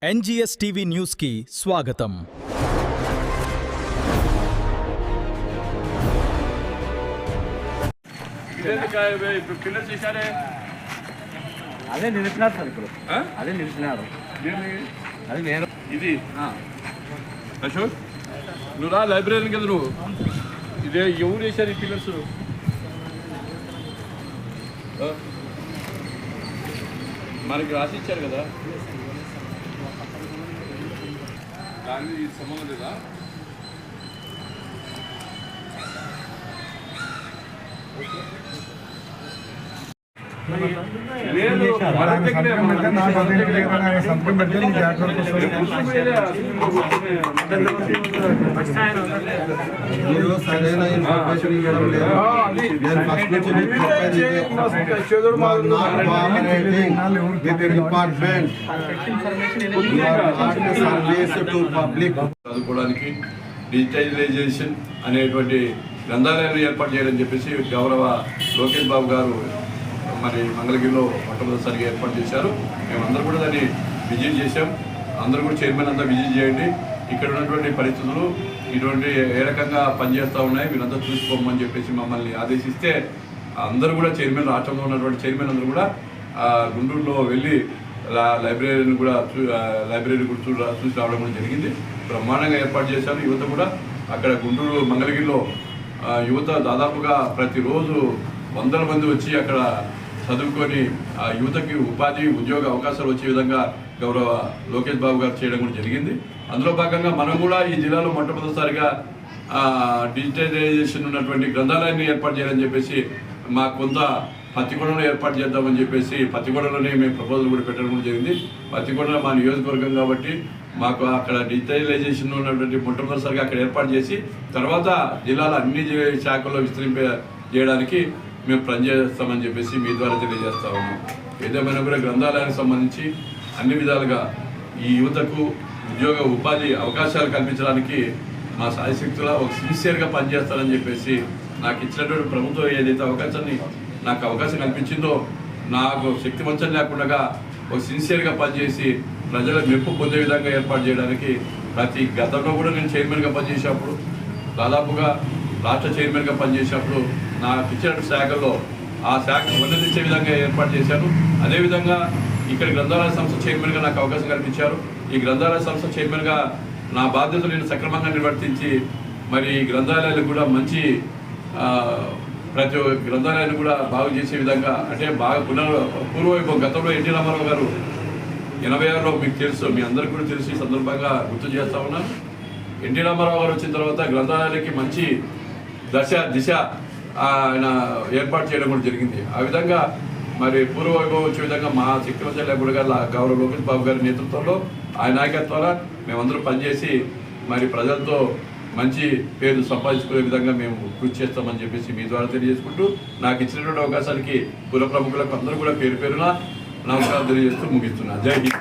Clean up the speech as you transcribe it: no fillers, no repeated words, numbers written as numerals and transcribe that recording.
NGS TV news కి స్వాగతం. అదే నిలిపినారు సార్ ఇప్పుడు అదే నిలిపినారు అది వేరే ఇది అశోక్ నువ్వు రా లైబ్రరీకి కదా నువ్వు ఇదే ఎవరు వేశారు ఈ పిల్లర్స్ మనకి రాసి ఇచ్చారు కదా దానికి సంబంధం లేదా చదువుకోవడానికి డిజిటలైజేషన్ అనేటువంటి గ్రంథాలయాన్ని ఏర్పాటు చేయాలని చెప్పేసి గౌరవ లోకేష్ బాబు గారు మరి మంగళగిరిలో మొట్టమొదటిసారిగా ఏర్పాటు చేశారు. మేమందరూ కూడా దాన్ని విజిట్ చేశాం. అందరూ కూడా చైర్మన్ అంతా విజిట్ చేయండి, ఇక్కడ ఉన్నటువంటి పరిస్థితులు ఇటువంటి ఏ రకంగా పనిచేస్తూ ఉన్నాయి వీళ్ళంతా చూసుకోమని చెప్పేసి మమ్మల్ని ఆదేశిస్తే అందరూ కూడా చైర్మన్, రాష్ట్రంలో ఉన్నటువంటి చైర్మన్ అందరూ కూడా గుంటూరులో వెళ్ళి లైబ్రరీని కూడా చూసి రావడం కూడా జరిగింది. బ్రహ్మాండంగా ఏర్పాటు చేశారు. యువత కూడా అక్కడ గుంటూరు మంగళగిరిలో యువత దాదాపుగా ప్రతిరోజు వందల మంది వచ్చి అక్కడ చదువుకొని ఆ యువతకి ఉపాధి ఉద్యోగ అవకాశాలు వచ్చే విధంగా గౌరవ లోకేష్ బాబు గారు చేయడం కూడా జరిగింది. అందులో భాగంగా మనం కూడా ఈ జిల్లాలో మొట్టమొదటిసారిగా డిజిటలైజేషన్ ఉన్నటువంటి గ్రంథాలయాన్ని ఏర్పాటు చేయాలని చెప్పేసి మాకు కొంత పత్తికొండలో ఏర్పాటు చేద్దామని చెప్పేసి పత్తికొండలోనే మేము ప్రపోజల్ కూడా పెట్టడం కూడా జరిగింది. పత్తికొండ మా నియోజకవర్గం కాబట్టి మాకు అక్కడ డిజిటలైజేషన్ ఉన్నటువంటి మొట్టమొదటిసారిగా అక్కడ ఏర్పాటు చేసి తర్వాత జిల్లాలో అన్ని శాఖల్లో చేయడానికి మేము పనిచేస్తామని చెప్పేసి మీ ద్వారా తెలియజేస్తా ఉన్నాం. ఏదేమైనా కూడా గ్రంథాలయానికి సంబంధించి అన్ని విధాలుగా ఈ యువతకు ఉద్యోగ ఉపాధి అవకాశాలు కల్పించడానికి మా సాయశక్తులా ఒక సిన్సియర్గా పనిచేస్తానని చెప్పేసి నాకు ఇచ్చినటువంటి ప్రభుత్వం ఏదైతే నాకు అవకాశం కల్పించిందో నాకు శక్తి వంచన లేకుండా ఒక సిన్సియర్గా పనిచేసి ప్రజల మెప్పు పొందే విధంగా ఏర్పాటు చేయడానికి గతంలో కూడా నేను చైర్మన్గా పనిచేసేటప్పుడు దాదాపుగా రాష్ట్ర చైర్మన్గా పనిచేసేటప్పుడు నాకు ఇచ్చిన శాఖల్లో ఆ శాఖ ఉన్నతించే విధంగా ఏర్పాటు చేశాను. అదేవిధంగా ఇక్కడ గ్రంథాలయ సంస్థ చైర్మన్గా నాకు అవకాశం కల్పించారు. ఈ గ్రంథాలయ సంస్థ చైర్మన్గా నా బాధ్యతలు నేను సక్రమంగా నిర్వర్తించి మరి గ్రంథాలయాలకు కూడా మంచి ప్రతి గ్రంథాలయాన్ని కూడా బాగు చేసే విధంగా అంటే బాగా పూర్వవైభవం గతంలో ఎన్టీ రామారావు గారు 86లో మీకు తెలుసు, మీ అందరికీ కూడా తెలిసి ఈ సందర్భంగా గుర్తు చేస్తా ఉన్నాను. ఎన్టీ రామారావు గారు వచ్చిన తర్వాత గ్రంథాలయాలకి మంచి దిశ ఆయన ఏర్పాటు చేయడం కూడా జరిగింది. ఆ విధంగా మరి పూర్వవైభవం వచ్చే విధంగా మా శక్తివంతుల లేకుండా గౌరవ లోకేష్ బాబు గారి నేతృత్వంలో ఆయన నాయకత్వాల మేమందరూ పనిచేసి మరి ప్రజలతో మంచి పేరు సంపాదించుకునే విధంగా మేము కృషి చేస్తామని చెప్పేసి మీ ద్వారా తెలియజేసుకుంటూ నాకు ఇచ్చినటువంటి అవకాశానికి పుర ప్రముఖులకు అందరూ కూడా పేరు పేరున నమస్కారం తెలియజేస్తూ ముగిస్తున్నా. జై హింద్.